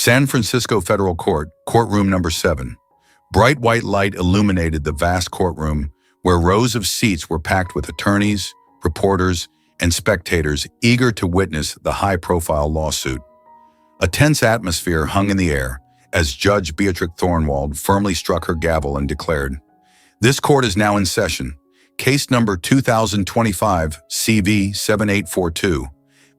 San Francisco Federal Court, courtroom number 7. Bright white light illuminated the vast courtroom where rows of seats were packed with attorneys, reporters, and spectators eager to witness the high-profile lawsuit. A tense atmosphere hung in the air as Judge Beatrix Thornwald firmly struck her gavel and declared, "This court is now in session. Case number 2025 CV 7842,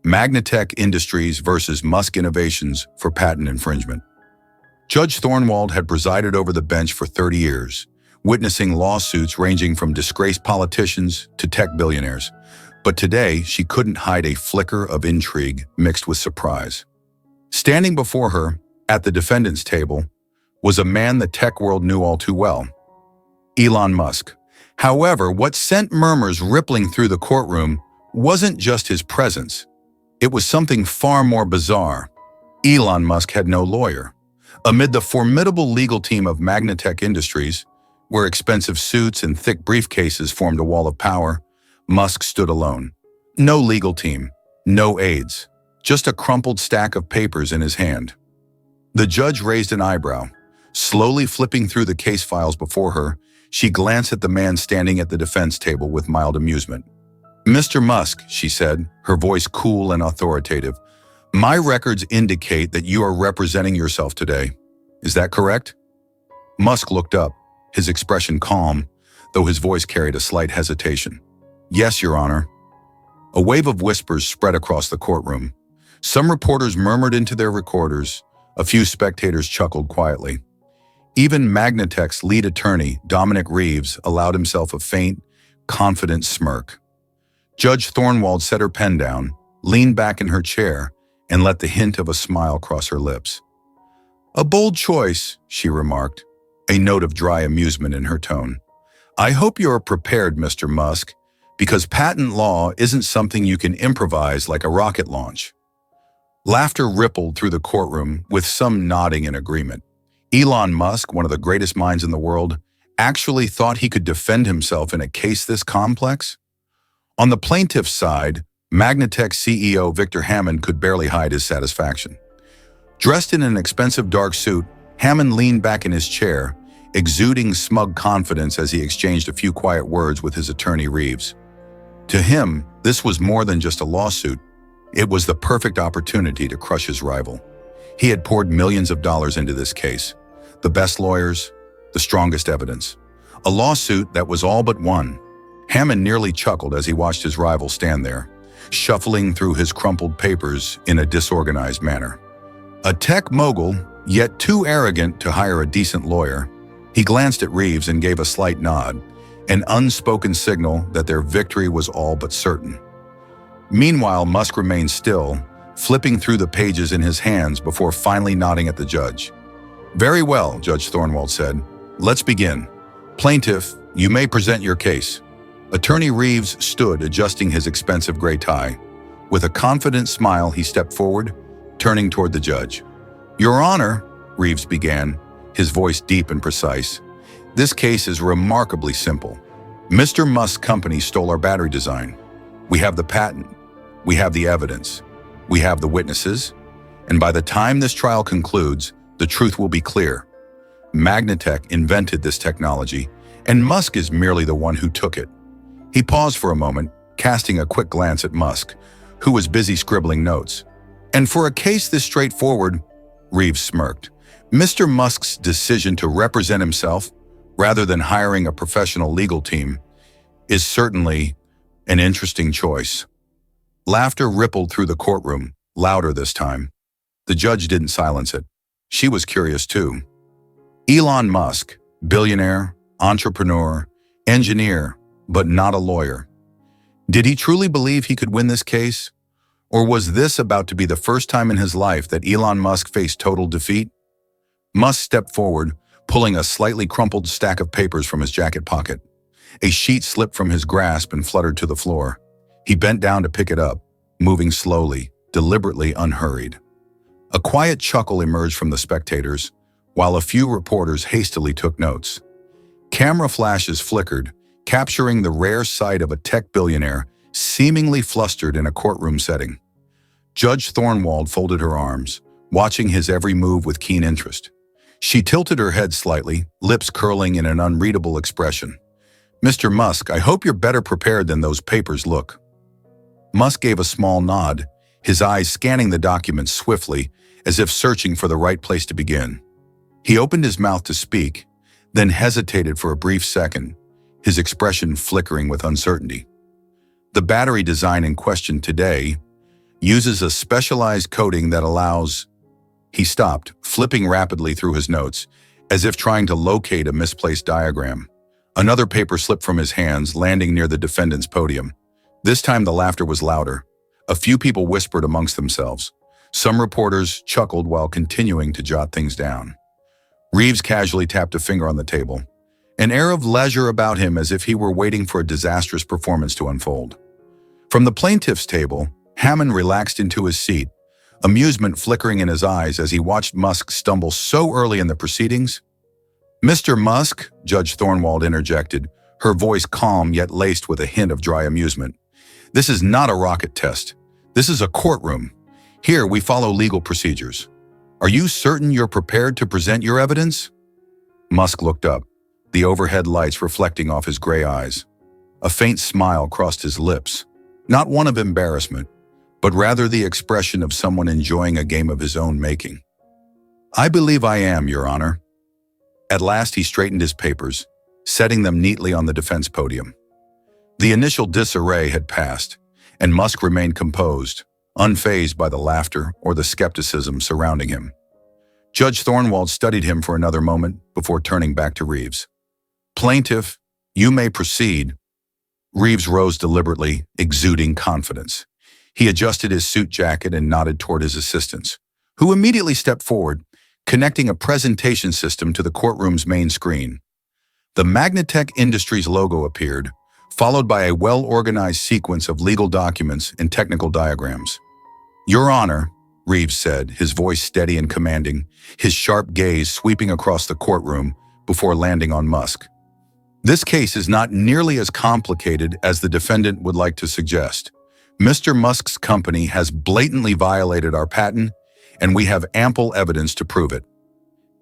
Magnatech Industries versus Musk Innovations for patent infringement." Judge Thornwald had presided over the bench for 30 years, witnessing lawsuits ranging from disgraced politicians to tech billionaires. But today, she couldn't hide a flicker of intrigue mixed with surprise. Standing before her, at the defendant's table, was a man the tech world knew all too well, Elon Musk. However, what sent murmurs rippling through the courtroom wasn't just his presence. It was something far more bizarre. Elon Musk had no lawyer. Amid the formidable legal team of Magnatech Industries, where expensive suits and thick briefcases formed a wall of power, Musk stood alone. No legal team, no aides, just a crumpled stack of papers in his hand. The judge raised an eyebrow. Slowly flipping through the case files before her, she glanced at the man standing at the defense table with mild amusement. "Mr. Musk," she said, her voice cool and authoritative, "my records indicate that you are representing yourself today. Is that correct?" Musk looked up, his expression calm, though his voice carried a slight hesitation. "Yes, Your Honor." A wave of whispers spread across the courtroom. Some reporters murmured into their recorders. A few spectators chuckled quietly. Even Magnatech's lead attorney, Dominic Reeves, allowed himself a faint, confident smirk. Judge Thornwald set her pen down, leaned back in her chair, and let the hint of a smile cross her lips. "A bold choice," she remarked, a note of dry amusement in her tone. "I hope you are prepared, Mr. Musk, because patent law isn't something you can improvise like a rocket launch." Laughter rippled through the courtroom, with some nodding in agreement. Elon Musk, one of the greatest minds in the world, actually thought he could defend himself in a case this complex? On the plaintiff's side, Magnatech CEO Victor Hammond could barely hide his satisfaction. Dressed in an expensive dark suit, Hammond leaned back in his chair, exuding smug confidence as he exchanged a few quiet words with his attorney Reeves. To him, this was more than just a lawsuit. It was the perfect opportunity to crush his rival. He had poured millions of dollars into this case. The best lawyers, the strongest evidence. A lawsuit that was all but won. Hammond nearly chuckled as he watched his rival stand there, shuffling through his crumpled papers in a disorganized manner. A tech mogul, yet too arrogant to hire a decent lawyer, he glanced at Reeves and gave a slight nod, an unspoken signal that their victory was all but certain. Meanwhile, Musk remained still, flipping through the pages in his hands before finally nodding at the judge. "Very well," Judge Thornwald said. "Let's begin. Plaintiff, you may present your case." Attorney Reeves stood adjusting his expensive gray tie. With a confident smile, he stepped forward, turning toward the judge. "Your Honor," Reeves began, his voice deep and precise, "this case is remarkably simple. Mr. Musk's company stole our battery design. We have the patent. We have the evidence. We have the witnesses. And by the time this trial concludes, the truth will be clear. Magnatech invented this technology, and Musk is merely the one who took it." He paused for a moment, casting a quick glance at Musk, who was busy scribbling notes. "And for a case this straightforward," Reeves smirked, "Mr. Musk's decision to represent himself, rather than hiring a professional legal team, is certainly an interesting choice." Laughter rippled through the courtroom, louder this time. The judge didn't silence it. She was curious too. Elon Musk, billionaire, entrepreneur, engineer, but not a lawyer. Did he truly believe he could win this case? Or was this about to be the first time in his life that Elon Musk faced total defeat? Musk stepped forward, pulling a slightly crumpled stack of papers from his jacket pocket. A sheet slipped from his grasp and fluttered to the floor. He bent down to pick it up, moving slowly, deliberately unhurried. A quiet chuckle emerged from the spectators, while a few reporters hastily took notes. Camera flashes flickered, capturing the rare sight of a tech billionaire seemingly flustered in a courtroom setting. Judge Thornwald folded her arms, watching his every move with keen interest. She tilted her head slightly, lips curling in an unreadable expression. "Mr. Musk, I hope you're better prepared than those papers look." Musk gave a small nod, his eyes scanning the documents swiftly, as if searching for the right place to begin. He opened his mouth to speak, then hesitated for a brief second, his expression flickering with uncertainty. "The battery design in question today uses a specialized coating that allows—" He stopped, flipping rapidly through his notes, as if trying to locate a misplaced diagram. Another paper slipped from his hands, landing near the defendant's podium. This time the laughter was louder. A few people whispered amongst themselves. Some reporters chuckled while continuing to jot things down. Reeves casually tapped a finger on the table, an air of leisure about him as if he were waiting for a disastrous performance to unfold. From the plaintiff's table, Hammond relaxed into his seat, amusement flickering in his eyes as he watched Musk stumble so early in the proceedings. "Mr. Musk," Judge Thornwald interjected, her voice calm yet laced with a hint of dry amusement. "This is not a rocket test. This is a courtroom. Here we follow legal procedures. Are you certain you're prepared to present your evidence?" Musk looked up, the overhead lights reflecting off his gray eyes. A faint smile crossed his lips, not one of embarrassment, but rather the expression of someone enjoying a game of his own making. "I believe I am, Your Honor." At last he straightened his papers, setting them neatly on the defense podium. The initial disarray had passed, and Musk remained composed, unfazed by the laughter or the skepticism surrounding him. Judge Thornwald studied him for another moment before turning back to Reeves. "Plaintiff, you may proceed." Reeves rose deliberately, exuding confidence. He adjusted his suit jacket and nodded toward his assistants, who immediately stepped forward, connecting a presentation system to the courtroom's main screen. The Magnatech Industries logo appeared, followed by a well-organized sequence of legal documents and technical diagrams. "Your Honor," Reeves said, his voice steady and commanding, his sharp gaze sweeping across the courtroom before landing on Musk. "This case is not nearly as complicated as the defendant would like to suggest. Mr. Musk's company has blatantly violated our patent, and we have ample evidence to prove it."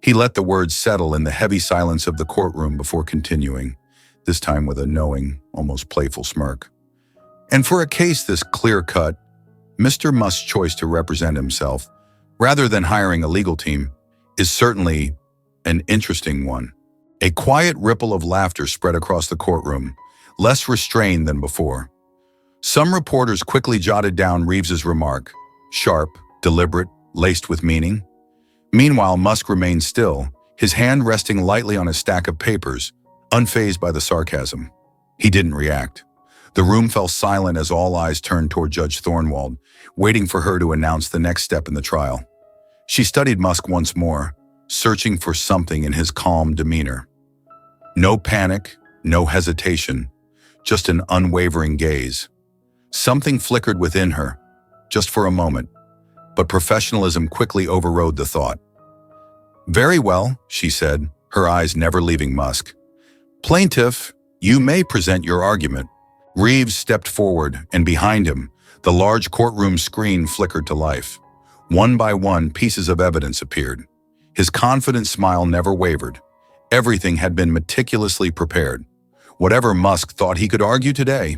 He let the words settle in the heavy silence of the courtroom before continuing, this time with a knowing, almost playful smirk. "And for a case this clear-cut, Mr. Musk's choice to represent himself, rather than hiring a legal team, is certainly an interesting one." A quiet ripple of laughter spread across the courtroom, less restrained than before. Some reporters quickly jotted down Reeves's remark, sharp, deliberate, laced with meaning. Meanwhile, Musk remained still, his hand resting lightly on a stack of papers, unfazed by the sarcasm. He didn't react. The room fell silent as all eyes turned toward Judge Thornwald, waiting for her to announce the next step in the trial. She studied Musk once more, searching for something in his calm demeanor. No panic, no hesitation, just an unwavering gaze. Something flickered within her, just for a moment, but professionalism quickly overrode the thought. "Very well," she said, her eyes never leaving Musk. "Plaintiff, you may present your argument." Reeves stepped forward, and behind him, the large courtroom screen flickered to life. One by one, pieces of evidence appeared. His confident smile never wavered. Everything had been meticulously prepared. Whatever Musk thought he could argue today,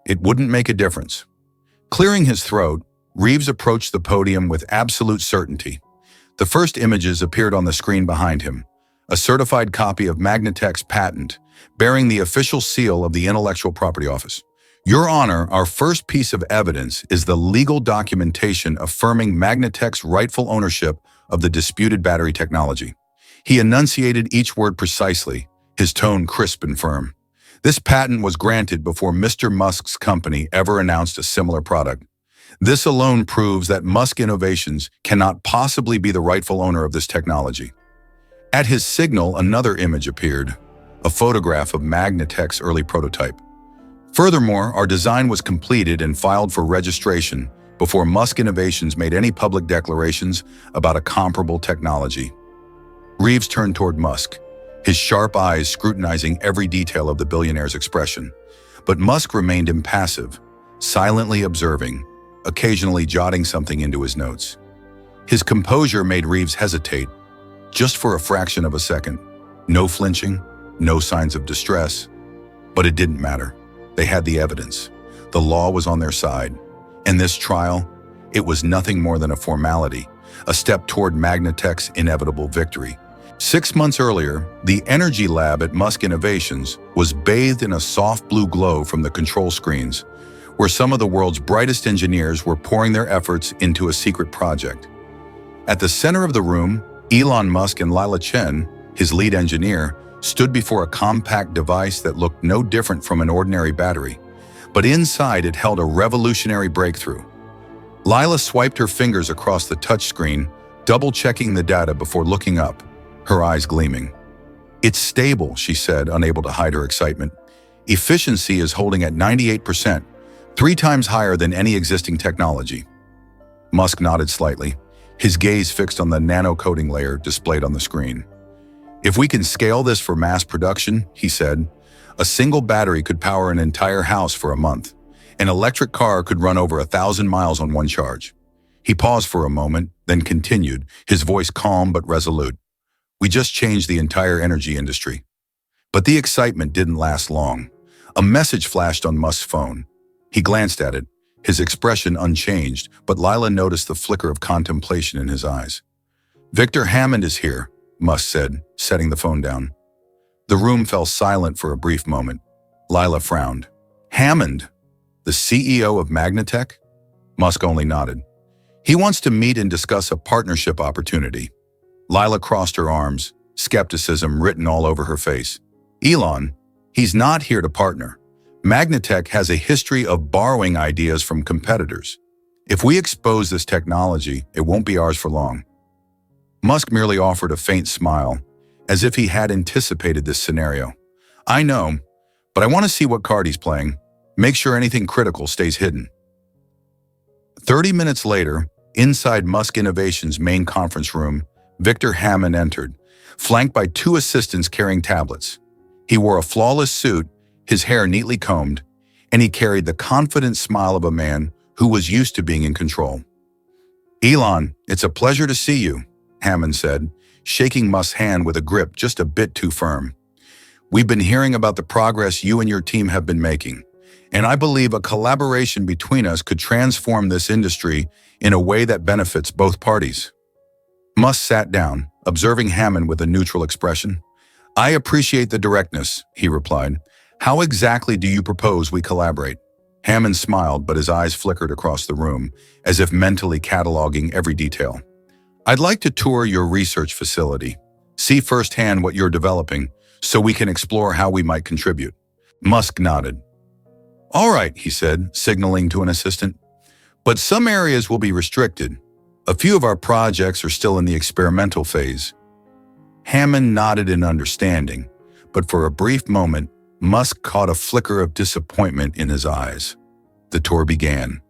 it wouldn't make a difference. Clearing his throat, Reeves approached the podium with absolute certainty. The first images appeared on the screen behind him, a certified copy of Magnatech's patent, bearing the official seal of the Intellectual Property Office. "Your Honor, our first piece of evidence is the legal documentation affirming Magnatech's rightful ownership of the disputed battery technology." He enunciated each word precisely, his tone crisp and firm. "This patent was granted before Mr. Musk's company ever announced a similar product. This alone proves that Musk Innovations cannot possibly be the rightful owner of this technology." At his signal, another image appeared, a photograph of Magnatech's early prototype. "Furthermore, our design was completed and filed for registration before Musk Innovations made any public declarations about a comparable technology." Reeves turned toward Musk, his sharp eyes scrutinizing every detail of the billionaire's expression. But Musk remained impassive, silently observing, occasionally jotting something into his notes. His composure made Reeves hesitate, just for a fraction of a second. No flinching, no signs of distress. But it didn't matter. They had the evidence. The law was on their side. And this trial, it was nothing more than a formality, a step toward Magnatech's inevitable victory. 6 months earlier, the energy lab at Musk Innovations was bathed in a soft blue glow from the control screens, where some of the world's brightest engineers were pouring their efforts into a secret project. At the center of the room, Elon Musk and Lila Chen, his lead engineer, stood before a compact device that looked no different from an ordinary battery, but inside it held a revolutionary breakthrough. Lila swiped her fingers across the touchscreen, double-checking the data before looking up, her eyes gleaming. "It's stable," she said, unable to hide her excitement. "Efficiency is holding at 98%, 3 times higher than any existing technology." Musk nodded slightly, his gaze fixed on the nano-coating layer displayed on the screen. "If we can scale this for mass production," he said, "a single battery could power an entire house for a month. An electric car could run over 1,000 miles on one charge." He paused for a moment, then continued, his voice calm but resolute. "We just changed the entire energy industry." But the excitement didn't last long. A message flashed on Musk's phone. He glanced at it, his expression unchanged, but Lila noticed the flicker of contemplation in his eyes. "Victor Hammond is here," Musk said, setting the phone down. The room fell silent for a brief moment. Lila frowned. "Hammond? The CEO of Magnatech?" Musk only nodded. "He wants to meet and discuss a partnership opportunity." Lila crossed her arms, skepticism written all over her face. "Elon, he's not here to partner. Magnatech has a history of borrowing ideas from competitors. If we expose this technology, it won't be ours for long." Musk merely offered a faint smile, as if he had anticipated this scenario. "I know, but I want to see what card he's playing. Make sure anything critical stays hidden." 30 minutes later, inside Musk Innovations' main conference room, Victor Hammond entered, flanked by 2 assistants carrying tablets. He wore a flawless suit, his hair neatly combed, and he carried the confident smile of a man who was used to being in control. "Elon, it's a pleasure to see you," Hammond said, shaking Musk's hand with a grip just a bit too firm. "We've been hearing about the progress you and your team have been making, and I believe a collaboration between us could transform this industry in a way that benefits both parties." Musk sat down, observing Hammond with a neutral expression. "I appreciate the directness," he replied. "How exactly do you propose we collaborate?" Hammond smiled, but his eyes flickered across the room, as if mentally cataloging every detail. "I'd like to tour your research facility, see firsthand what you're developing, so we can explore how we might contribute." Musk nodded. "All right," he said, signaling to an assistant. "But some areas will be restricted. A few of our projects are still in the experimental phase." Hammond nodded in understanding, but for a brief moment, Musk caught a flicker of disappointment in his eyes. The tour began.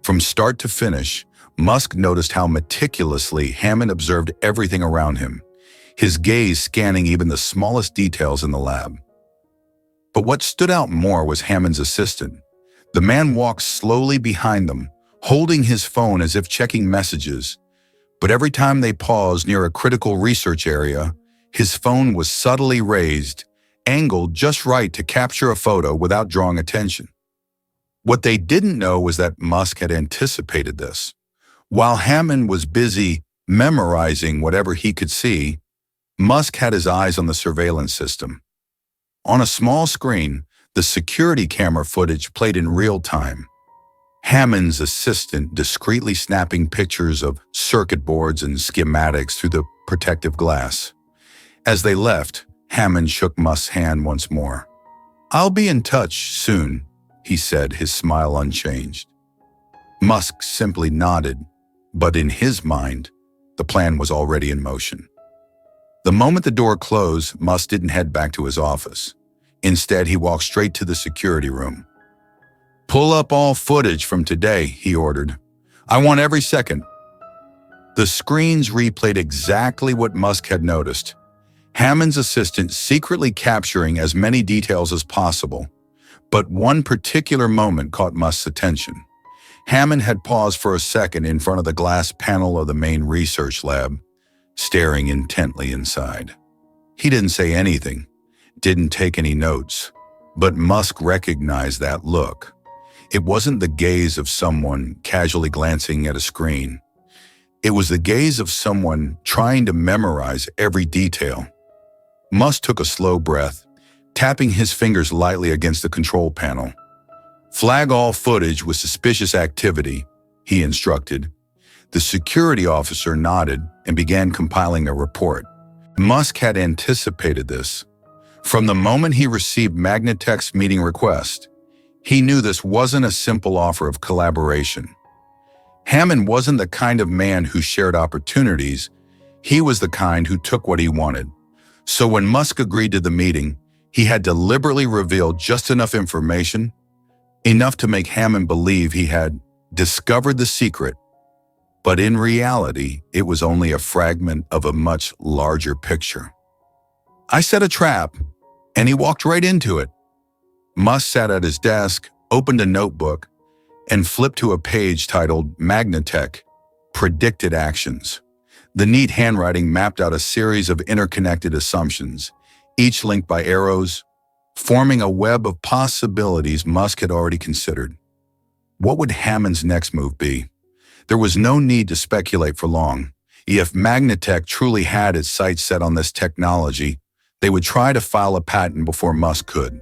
From start to finish, Musk noticed how meticulously Hammond observed everything around him, his gaze scanning even the smallest details in the lab. But what stood out more was Hammond's assistant. The man walked slowly behind them, holding his phone as if checking messages. But every time they paused near a critical research area, his phone was subtly raised, angled just right to capture a photo without drawing attention. What they didn't know was that Musk had anticipated this. While Hammond was busy memorizing whatever he could see, Musk had his eyes on the surveillance system. On a small screen, the security camera footage played in real time. Hammond's assistant discreetly snapping pictures of circuit boards and schematics through the protective glass. As they left, Hammond shook Musk's hand once more. "I'll be in touch soon," he said, his smile unchanged. Musk simply nodded, but in his mind, the plan was already in motion. The moment the door closed, Musk didn't head back to his office. Instead, he walked straight to the security room. "Pull up all footage from today," he ordered. "I want every second." The screens replayed exactly what Musk had noticed. Hammond's assistant secretly capturing as many details as possible. But one particular moment caught Musk's attention. Hammond had paused for a second in front of the glass panel of the main research lab, staring intently inside. He didn't say anything, didn't take any notes, but Musk recognized that look. It wasn't the gaze of someone casually glancing at a screen. It was the gaze of someone trying to memorize every detail. Musk took a slow breath, tapping his fingers lightly against the control panel. "Flag all footage with suspicious activity," he instructed. The security officer nodded and began compiling a report. Musk had anticipated this. From the moment he received Magnatech's meeting request, he knew this wasn't a simple offer of collaboration. Hammond wasn't the kind of man who shared opportunities. He was the kind who took what he wanted. So when Musk agreed to the meeting, he had deliberately revealed just enough information, enough to make Hammond believe he had discovered the secret. But in reality, it was only a fragment of a much larger picture. "I set a trap, and he walked right into it." Musk sat at his desk, opened a notebook, and flipped to a page titled Magnatech, Predicted Actions. The neat handwriting mapped out a series of interconnected assumptions, each linked by arrows, forming a web of possibilities Musk had already considered. What would Hammond's next move be? There was no need to speculate for long. If Magnatech truly had its sights set on this technology, they would try to file a patent before Musk could.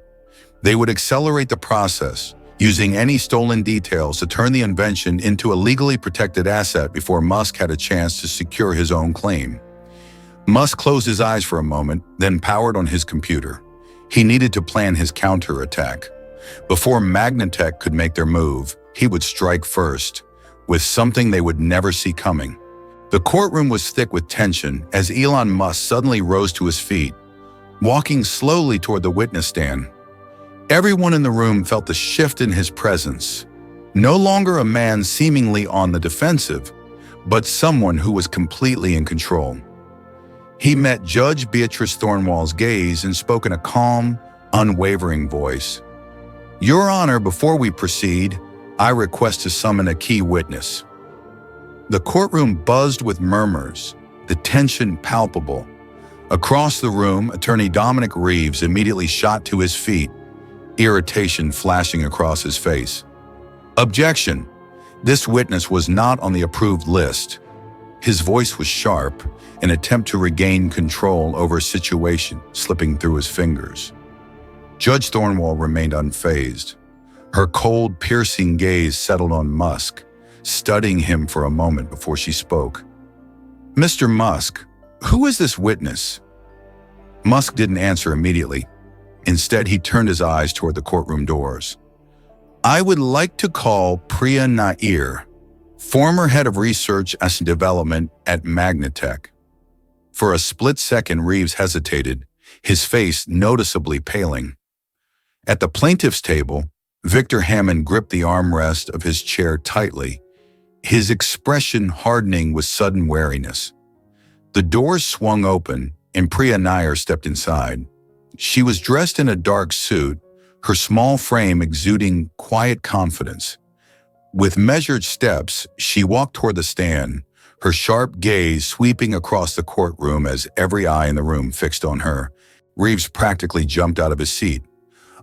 They would accelerate the process, using any stolen details to turn the invention into a legally protected asset before Musk had a chance to secure his own claim. Musk closed his eyes for a moment, then powered on his computer. He needed to plan his counterattack. Before Magnatech could make their move, he would strike first, with something they would never see coming. The courtroom was thick with tension as Elon Musk suddenly rose to his feet, walking slowly toward the witness stand. Everyone in the room felt the shift in his presence. No longer a man seemingly on the defensive, but someone who was completely in control. He met Judge Beatrice Thornwall's gaze and spoke in a calm, unwavering voice. "Your Honor, before we proceed, I request to summon a key witness." The courtroom buzzed with murmurs, the tension palpable. Across the room, Attorney Dominic Reeves immediately shot to his feet, irritation flashing across his face. "Objection! This witness was not on the approved list." His voice was sharp, an attempt to regain control over a situation slipping through his fingers. Judge Thornwall remained unfazed. Her cold, piercing gaze settled on Musk, studying him for a moment before she spoke. "Mr. Musk, who is this witness?" Musk didn't answer immediately. Instead, he turned his eyes toward the courtroom doors. "I would like to call Priya Nair, former head of research and development at Magnatech." For a split second, Reeves hesitated, his face noticeably paling. At the plaintiff's table, Victor Hammond gripped the armrest of his chair tightly, his expression hardening with sudden wariness. The doors swung open, and Priya Nair stepped inside. She was dressed in a dark suit, her small frame exuding quiet confidence. With measured steps, she walked toward the stand, her sharp gaze sweeping across the courtroom as every eye in the room fixed on her. Reeves practically jumped out of his seat.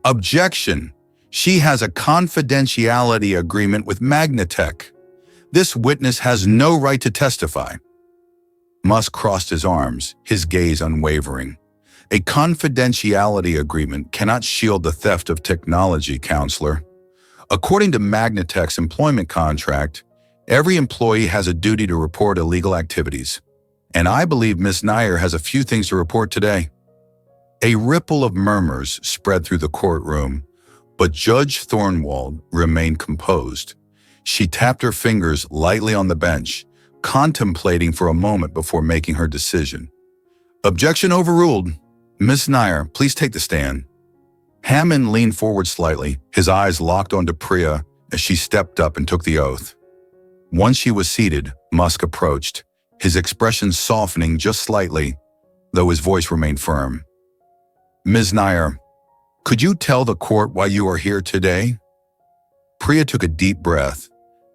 "Objection! She has a confidentiality agreement with Magnatech. This witness has no right to testify." Musk crossed his arms, his gaze unwavering. "A confidentiality agreement cannot shield the theft of technology, counselor. According to Magnatech's employment contract, every employee has a duty to report illegal activities. And I believe Ms. Nair has a few things to report today." A ripple of murmurs spread through the courtroom, but Judge Thornwall remained composed. She tapped her fingers lightly on the bench, contemplating for a moment before making her decision. "Objection overruled. Ms. Nair, please take the stand." Hammond leaned forward slightly, his eyes locked onto Priya as she stepped up and took the oath. Once she was seated, Musk approached, his expression softening just slightly, though his voice remained firm. "Ms. Nair, could you tell the court why you are here today?" Priya took a deep breath,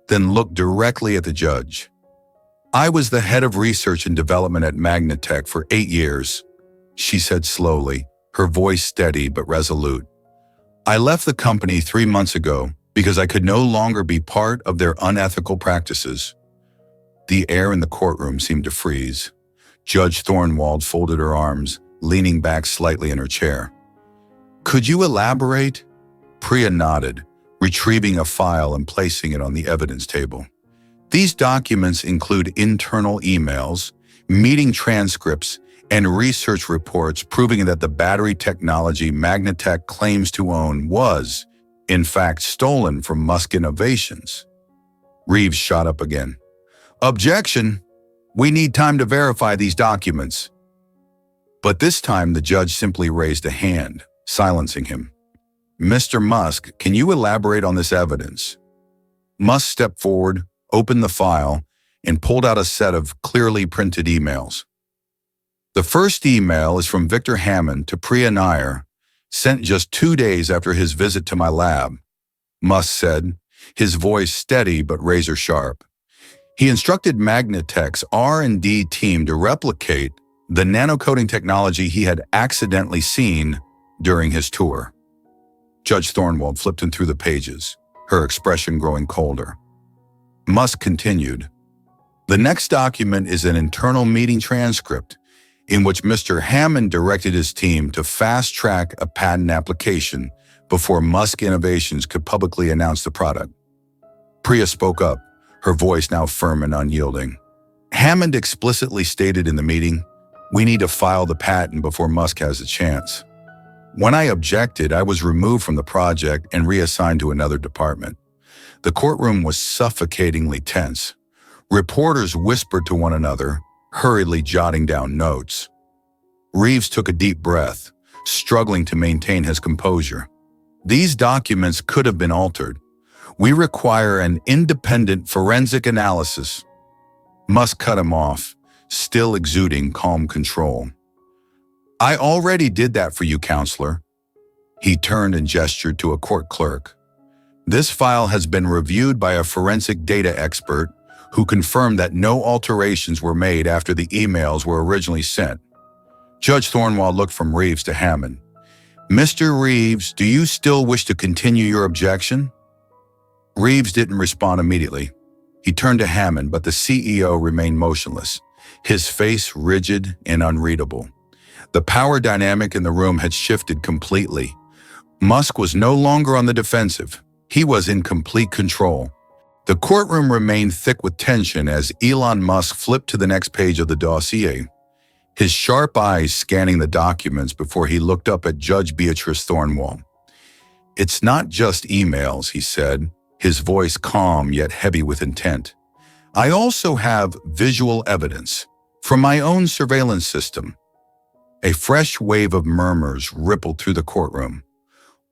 then looked directly at the judge. "I was the head of research and development at Magnatech for 8 years," she said slowly, her voice steady but resolute. "I left the company 3 months ago because I could no longer be part of their unethical practices." The air in the courtroom seemed to freeze. Judge Thornwald folded her arms, leaning back slightly in her chair. "Could you elaborate?" Priya nodded, retrieving a file and placing it on the evidence table. "These documents include internal emails, meeting transcripts, and research reports proving that the battery technology Magnatech claims to own was, in fact, stolen from Musk Innovations." Reeves shot up again. "Objection! We need time to verify these documents." But this time the judge simply raised a hand, silencing him. "Mr. Musk, can you elaborate on this evidence?" Musk stepped forward, opened the file, and pulled out a set of clearly printed emails. The first email is from Victor Hammond to Priya Nair, sent just 2 days after his visit to my lab, Musk said, his voice steady but razor-sharp. He instructed Magnatech's R&D team to replicate the nanocoating technology he had accidentally seen during his tour. Judge Thornwald flipped him through the pages, her expression growing colder. Musk continued, "The next document is an internal meeting transcript in which Mr. Hammond directed his team to fast-track a patent application before Musk Innovations could publicly announce the product." Priya spoke up, her voice now firm and unyielding. "Hammond explicitly stated in the meeting, we need to file the patent before Musk has a chance. When I objected, I was removed from the project and reassigned to another department." The courtroom was suffocatingly tense. Reporters whispered to one another, hurriedly jotting down notes. Reeves took a deep breath, struggling to maintain his composure. "These documents could have been altered. We require an independent forensic analysis." Musk cut him off, still exuding calm control. "I already did that for you, counselor." He turned and gestured to a court clerk. "This file has been reviewed by a forensic data expert who confirmed that no alterations were made after the emails were originally sent." Judge Thornwald looked from Reeves to Hammond. "Mr. Reeves, do you still wish to continue your objection?" Reeves didn't respond immediately. He turned to Hammond, but the CEO remained motionless, his face rigid and unreadable. The power dynamic in the room had shifted completely. Musk was no longer on the defensive. He was in complete control. The courtroom remained thick with tension as Elon Musk flipped to the next page of the dossier, his sharp eyes scanning the documents before he looked up at Judge Beatrice Thornwald. "It's not just emails," he said, his voice calm yet heavy with intent. "I also have visual evidence from my own surveillance system." A fresh wave of murmurs rippled through the courtroom.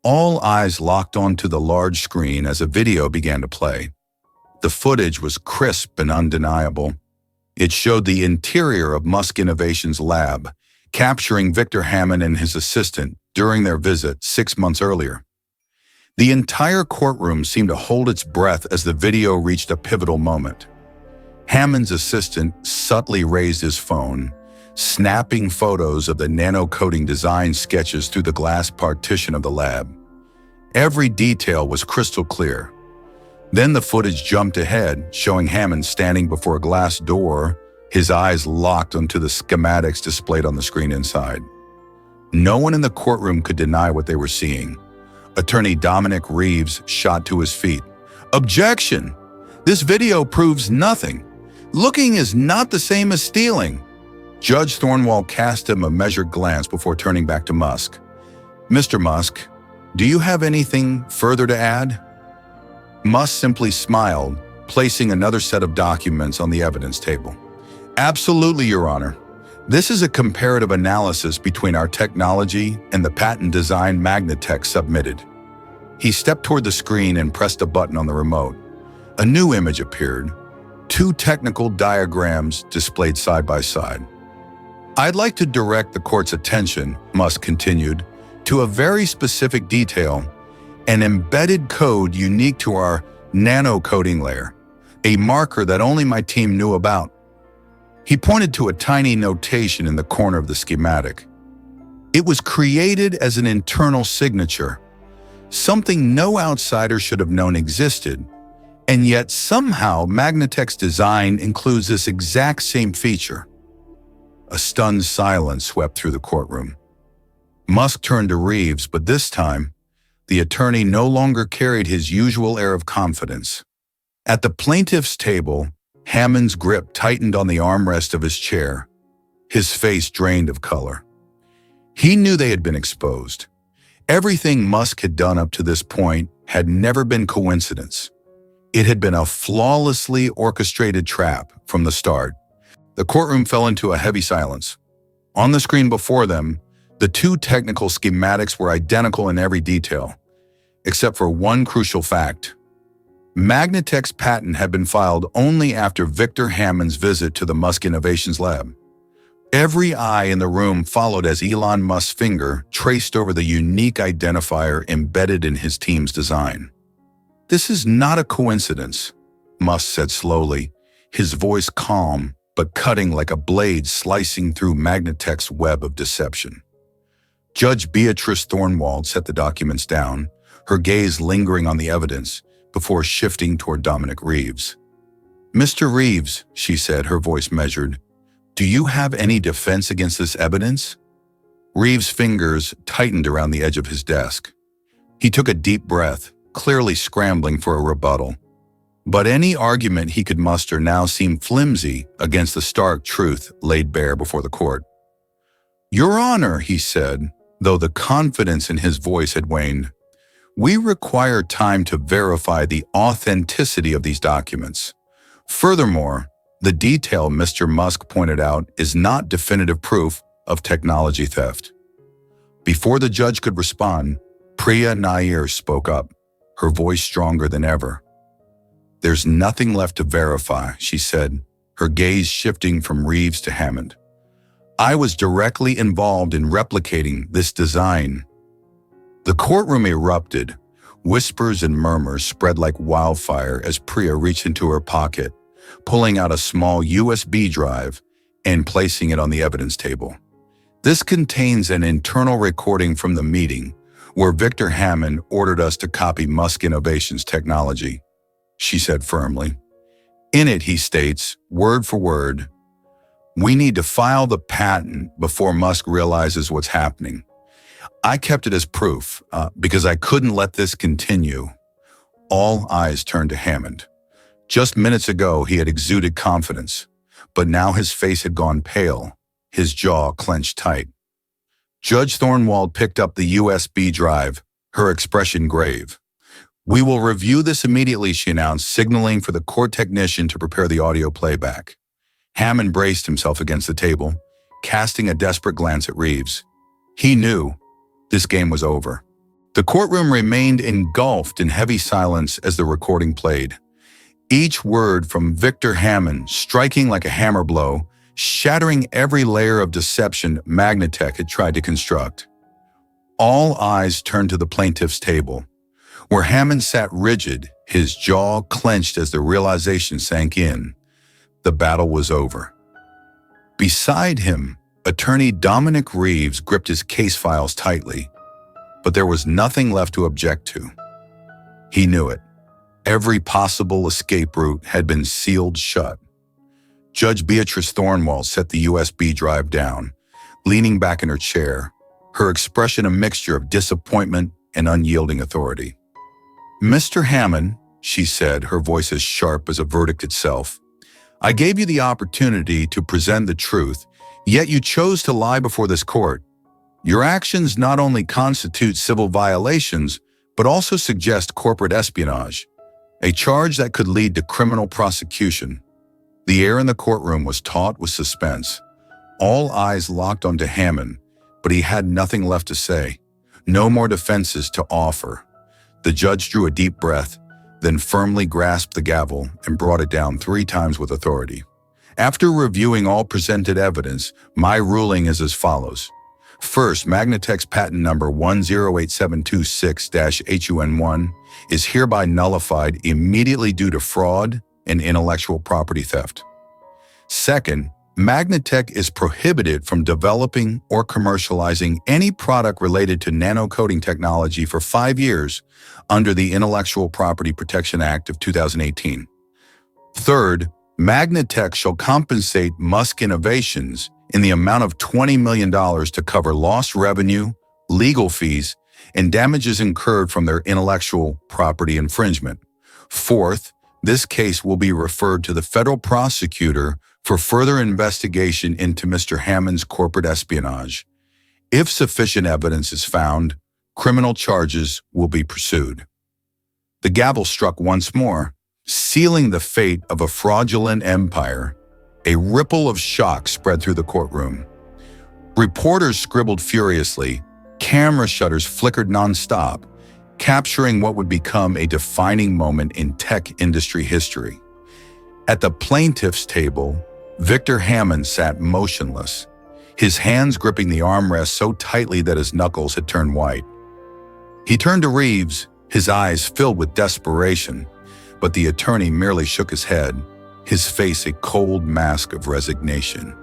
All eyes locked onto the large screen as a video began to play. The footage was crisp and undeniable. It showed the interior of Musk Innovations' lab, capturing Victor Hammond and his assistant during their visit 6 months earlier. The entire courtroom seemed to hold its breath as the video reached a pivotal moment. Hammond's assistant subtly raised his phone, snapping photos of the nano-coating design sketches through the glass partition of the lab. Every detail was crystal clear. Then the footage jumped ahead, showing Hammond standing before a glass door, his eyes locked onto the schematics displayed on the screen inside. No one in the courtroom could deny what they were seeing. Attorney Dominic Reeves shot to his feet. "Objection! This video proves nothing. Looking is not the same as stealing." Judge Thornwald cast him a measured glance before turning back to Musk. "Mr. Musk, do you have anything further to add?" Musk simply smiled, placing another set of documents on the evidence table. "Absolutely, Your Honor. This is a comparative analysis between our technology and the patent design Magnatech submitted." He stepped toward the screen and pressed a button on the remote. A new image appeared, 2 technical diagrams displayed side by side. "I'd like to direct the court's attention," Musk continued, "to a very specific detail, an embedded code unique to our nano-coating layer. a marker that only my team knew about. He pointed to a tiny notation in the corner of the schematic. It was created as an internal signature, something no outsider should have known existed, and yet somehow Magnatech's design includes this exact same feature. A stunned silence swept through the courtroom. Musk turned to Reeves, but this time, the attorney no longer carried his usual air of confidence. At the plaintiff's table, Hammond's grip tightened on the armrest of his chair, his face drained of color. He knew they had been exposed. Everything Musk had done up to this point had never been coincidence. It had been a flawlessly orchestrated trap from the start. The courtroom fell into a heavy silence. On the screen before them, the two technical schematics were identical in every detail, except for one crucial fact. Magnatech's patent had been filed only after Victor Hammond's visit to the Musk Innovations Lab. Every eye in the room followed as Elon Musk's finger traced over the unique identifier embedded in his team's design. "This is not a coincidence," Musk said slowly, his voice calm but cutting like a blade slicing through Magnatech's web of deception. Judge Beatrice Thornwald set the documents down, her gaze lingering on the evidence, before shifting toward Dominic Reeves. "Mr. Reeves," she said, her voice measured, "do you have any defense against this evidence?" Reeves' fingers tightened around the edge of his desk. He took a deep breath, clearly scrambling for a rebuttal. But any argument he could muster now seemed flimsy against the stark truth laid bare before the court. "Your Honor," he said, though the confidence in his voice had waned, "we require time to verify the authenticity of these documents. Furthermore, the detail Mr. Musk pointed out is not definitive proof of technology theft." Before the judge could respond, Priya Nair spoke up, her voice stronger than ever. "There's nothing left to verify," she said, her gaze shifting from Reeves to Hammond. "I was directly involved in replicating this design." The courtroom erupted. Whispers and murmurs spread like wildfire as Priya reached into her pocket, pulling out a small USB drive and placing it on the evidence table. "This contains an internal recording from the meeting where Victor Hammond ordered us to copy Musk Innovations technology," she said firmly. In it, he states, word for word, "We need to file the patent before Musk realizes what's happening. I kept it as proof because I couldn't let this continue." All eyes turned to Hammond. Just minutes ago, he had exuded confidence, but now his face had gone pale, his jaw clenched tight. Judge Thornwald picked up the USB drive, her expression grave. "We will review this immediately," she announced, signaling for the court technician to prepare the audio playback. Hammond braced himself against the table, casting a desperate glance at Reeves. He knew this game was over. The courtroom remained engulfed in heavy silence as the recording played. Each word from Victor Hammond striking like a hammer blow, shattering every layer of deception Magnatech had tried to construct. All eyes turned to the plaintiff's table, where Hammond sat rigid, his jaw clenched as the realization sank in. The battle was over. Beside him, attorney Dominic Reeves gripped his case files tightly, but there was nothing left to object to. He knew it. Every possible escape route had been sealed shut. Judge Beatrice Thornwald set the USB drive down, leaning back in her chair, her expression a mixture of disappointment and unyielding authority. "Mr. Hammond," she said, her voice as sharp as a verdict itself, "I gave you the opportunity to present the truth, yet you chose to lie before this court. Your actions not only constitute civil violations, but also suggest corporate espionage, a charge that could lead to criminal prosecution." The air in the courtroom was taut with suspense. All eyes locked onto Hammond, but he had nothing left to say, no more defenses to offer. The judge drew a deep breath, then firmly grasped the gavel and brought it down 3 times with authority. "After reviewing all presented evidence, my ruling is as follows. First, Magnatech's patent number 108726-HUN1 is hereby nullified immediately due to fraud, and intellectual property theft. Second, Magnatech is prohibited from developing or commercializing any product related to nanocoating technology for 5 years under the Intellectual Property Protection Act of 2018. Third, Magnatech shall compensate Musk Innovations in the amount of $20 million to cover lost revenue, legal fees, and damages incurred from their intellectual property infringement. Fourth, this case will be referred to the federal prosecutor for further investigation into Mr. Hammond's corporate espionage. If sufficient evidence is found, criminal charges will be pursued. The gavel struck once more, sealing the fate of a fraudulent empire. A ripple of shock spread through the courtroom. Reporters scribbled furiously, camera shutters flickered nonstop, capturing what would become a defining moment in tech industry history. At the plaintiff's table, Victor Hammond sat motionless, his hands gripping the armrest so tightly that his knuckles had turned white. He turned to Reeves, his eyes filled with desperation, but the attorney merely shook his head, his face a cold mask of resignation.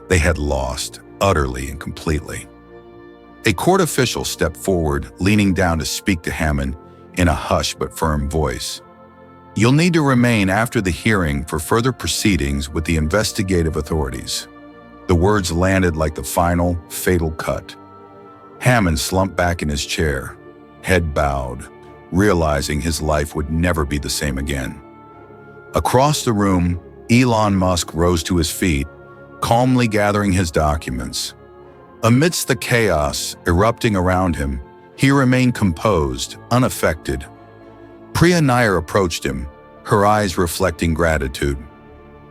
They had lost, utterly and completely. A court official stepped forward, leaning down to speak to Hammond in a hushed but firm voice. "You'll need to remain after the hearing for further proceedings with the investigative authorities." The words landed like the final, fatal cut. Hammond slumped back in his chair, head bowed, realizing his life would never be the same again. Across the room, Elon Musk rose to his feet, calmly gathering his documents. Amidst the chaos erupting around him, he remained composed, unaffected. Priya Nair approached him, her eyes reflecting gratitude.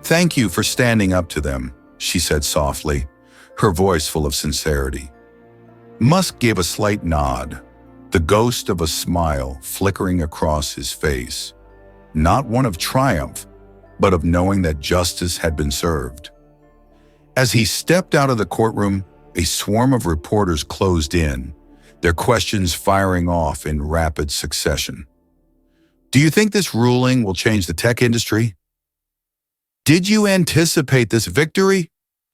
"Thank you for standing up to them," she said softly, her voice full of sincerity. Musk gave a slight nod, the ghost of a smile flickering across his face. Not one of triumph, but of knowing that justice had been served. As he stepped out of the courtroom, a swarm of reporters closed in, their questions firing off in rapid succession. "Do you think this ruling will change the tech industry?" "Did you anticipate this victory?"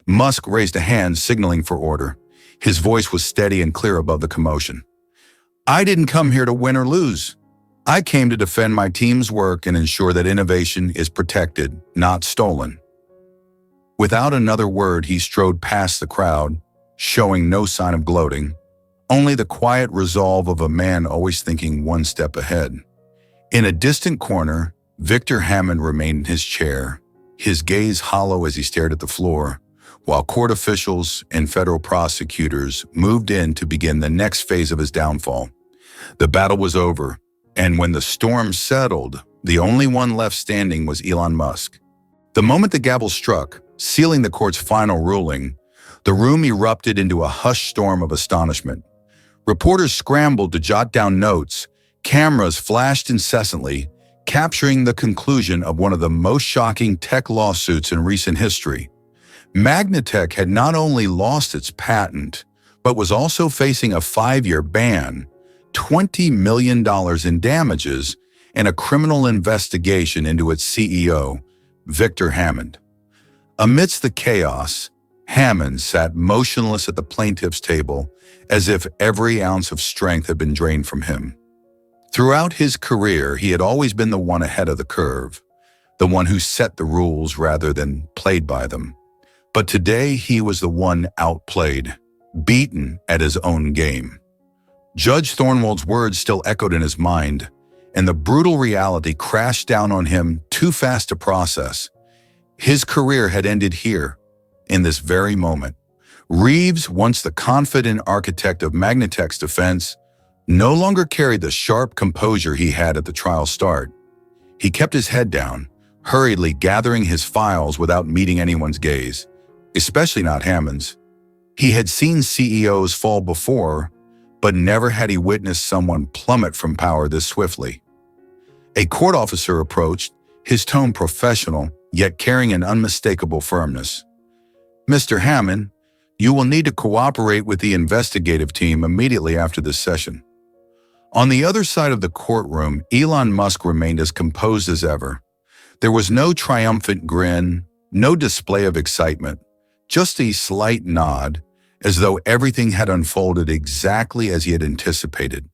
Musk raised a hand, signaling for order. His voice was steady and clear above the commotion. "I didn't come here to win or lose. I came to defend my team's work and ensure that innovation is protected, not stolen." Without another word, he strode past the crowd, showing no sign of gloating, only the quiet resolve of a man always thinking one step ahead. In a distant corner, Victor Hammond remained in his chair, his gaze hollow as he stared at the floor, while court officials and federal prosecutors moved in to begin the next phase of his downfall. The battle was over, and when the storm settled, the only one left standing was Elon Musk. The moment the gavel struck, sealing the court's final ruling, the room erupted into a hushed storm of astonishment. Reporters scrambled to jot down notes, cameras flashed incessantly, capturing the conclusion of one of the most shocking tech lawsuits in recent history. Magnatech had not only lost its patent, but was also facing a 5-year ban, $20 million in damages, and a criminal investigation into its CEO, Victor Hammond. Amidst the chaos, Hammond sat motionless at the plaintiff's table, as if every ounce of strength had been drained from him. Throughout his career, he had always been the one ahead of the curve, the one who set the rules rather than played by them. But today, he was the one outplayed, beaten at his own game. Judge Thornwald's words still echoed in his mind, and the brutal reality crashed down on him too fast to process. His career had ended here, in this very moment. Reeves, once the confident architect of Magnatech's defense, no longer carried the sharp composure he had at the trial's start. He kept his head down, hurriedly gathering his files without meeting anyone's gaze, especially not Hammond's. He had seen CEOs fall before, but never had he witnessed someone plummet from power this swiftly. A court officer approached, his tone professional, yet carrying an unmistakable firmness. "Mr. Hammond, you will need to cooperate with the investigative team immediately after this session." On the other side of the courtroom, Elon Musk remained as composed as ever. There was no triumphant grin, no display of excitement, just a slight nod, as though everything had unfolded exactly as he had anticipated.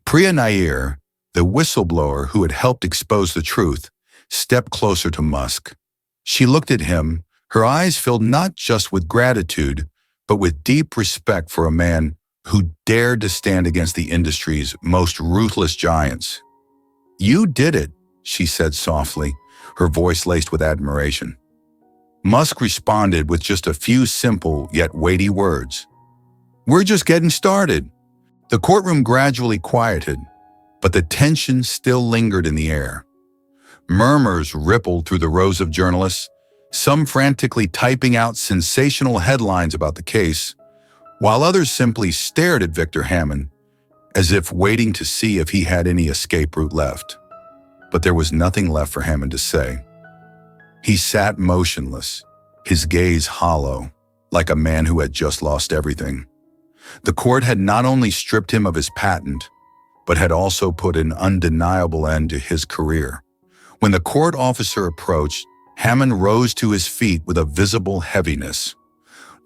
Priya Nair, the whistleblower who had helped expose the truth, stepped closer to Musk. She looked at him, her eyes filled not just with gratitude, but with deep respect for a man who dared to stand against the industry's most ruthless giants. "You did it," she said softly, her voice laced with admiration. Musk responded with just a few simple yet weighty words. "We're just getting started." The courtroom gradually quieted, but the tension still lingered in the air. Murmurs rippled through the rows of journalists, some frantically typing out sensational headlines about the case, while others simply stared at Victor Hammond, as if waiting to see if he had any escape route left. But there was nothing left for Hammond to say. He sat motionless, his gaze hollow, like a man who had just lost everything. The court had not only stripped him of his patent, but had also put an undeniable end to his career. When the court officer approached, Hammond rose to his feet with a visible heaviness,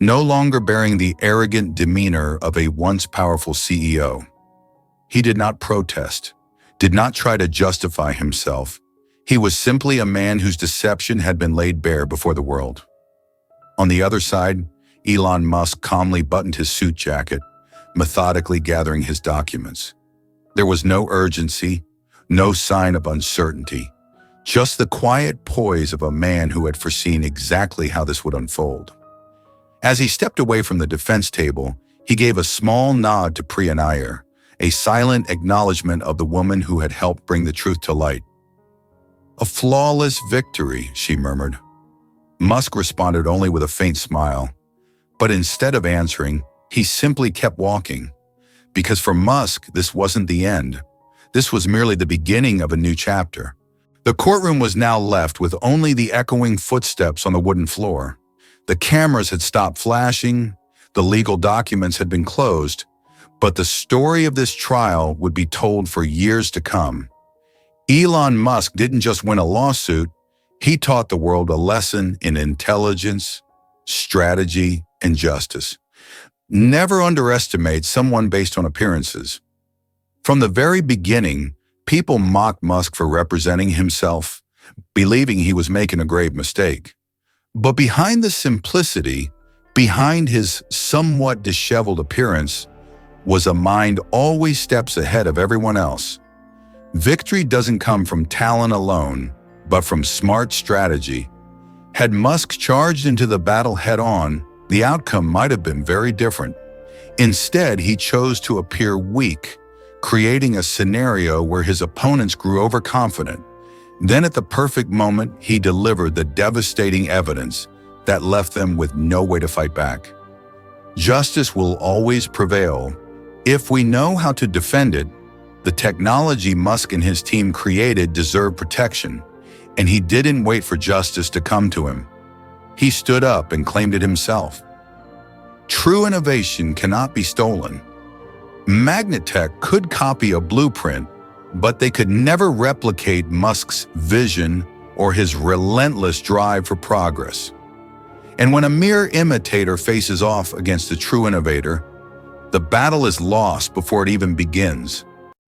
no longer bearing the arrogant demeanor of a once powerful CEO. He did not protest, did not try to justify himself. He was simply a man whose deception had been laid bare before the world. On the other side, Elon Musk calmly buttoned his suit jacket, methodically gathering his documents. There was no urgency, no sign of uncertainty, just the quiet poise of a man who had foreseen exactly how this would unfold. As he stepped away from the defense table, he gave a small nod to Priya Nair, a silent acknowledgement of the woman who had helped bring the truth to light. "A flawless victory," she murmured. Musk responded only with a faint smile, but instead of answering, he simply kept walking. Because for Musk, this wasn't the end. This was merely the beginning of a new chapter. The courtroom was now left with only the echoing footsteps on the wooden floor. The cameras had stopped flashing, the legal documents had been closed, but the story of this trial would be told for years to come. Elon Musk didn't just win a lawsuit, he taught the world a lesson in intelligence, strategy, and justice. Never underestimate someone based on appearances. From the very beginning, people mocked Musk for representing himself, believing he was making a grave mistake. But behind the simplicity, behind his somewhat disheveled appearance, was a mind always steps ahead of everyone else. Victory doesn't come from talent alone, but from smart strategy. Had Musk charged into the battle head-on, the outcome might have been very different. Instead, he chose to appear weak, creating a scenario where his opponents grew overconfident. Then at the perfect moment, he delivered the devastating evidence that left them with no way to fight back. Justice will always prevail if we know how to defend it. The technology Musk and his team created deserved protection, and he didn't wait for justice to come to him. He stood up and claimed it himself. True innovation cannot be stolen. Magnatech could copy a blueprint, but they could never replicate Musk's vision or his relentless drive for progress. And when a mere imitator faces off against a true innovator, the battle is lost before it even begins.